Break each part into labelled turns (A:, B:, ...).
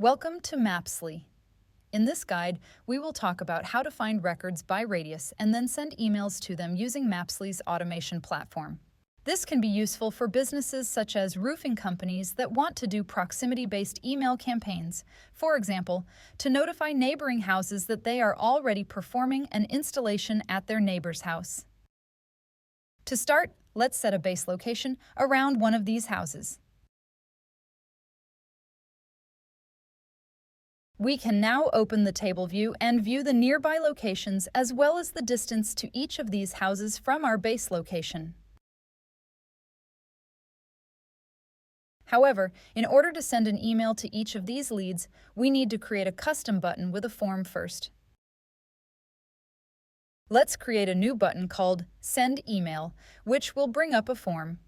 A: Welcome to Mapsly. In this guide, we will talk about how to find records by radius and then send emails to them using Mapsly's automation platform. This can be useful for businesses such as roofing companies that want to do proximity-based email campaigns, for example, to notify neighboring houses that they are already performing an installation at their neighbor's house. To start, let's set a base location around one of these houses. We can now open the table view and view the nearby locations as well as the distance to each of these houses from our base location. However, in order to send an email to each of these leads, we need to create a custom button with a form first. Let's create a new button called Send Email, which will bring up a form.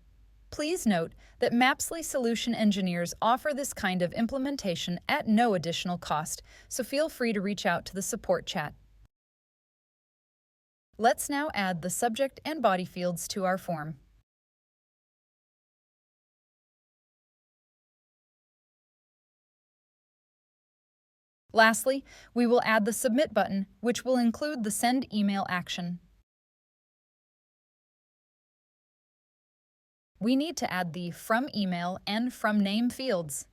A: Please note that Mapsly solution engineers offer this kind of implementation at no additional cost, so feel free to reach out to the support chat. Let's now add the subject and body fields to our form. Lastly, we will add the Submit button, which will include the Send Email action. We need to add the From Email and From Name fields.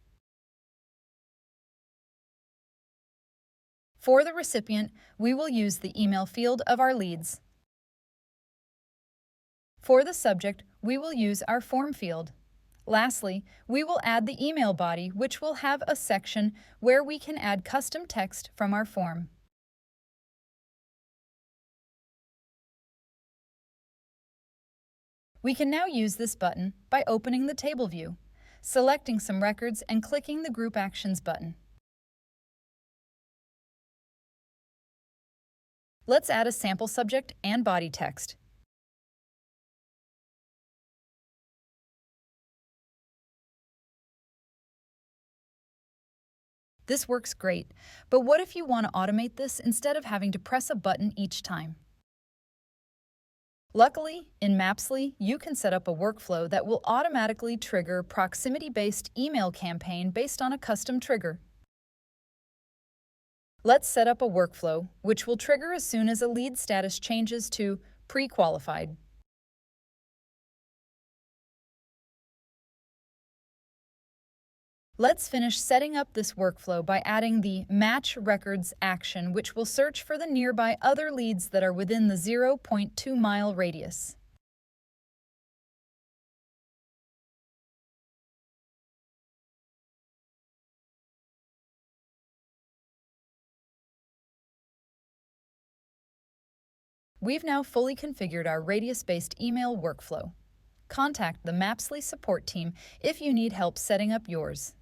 A: For the recipient, we will use the email field of our leads. For the subject, we will use our form field. Lastly, we will add the email body, which will have a section where we can add custom text from our form. We can now use this button by opening the table view, selecting some records, and clicking the Group Actions button. Let's add a sample subject and body text. This works great, but what if you want to automate this instead of having to press a button each time? Luckily, in Mapsly, you can set up a workflow that will automatically trigger proximity-based email campaign based on a custom trigger. Let's set up a workflow which will trigger as soon as a lead status changes to pre-qualified. Let's finish setting up this workflow by adding the Match Records action, which will search for the nearby other leads that are within the 0.2-mile radius. We've now fully configured our radius-based email workflow. Contact the Mapsly support team if you need help setting up yours.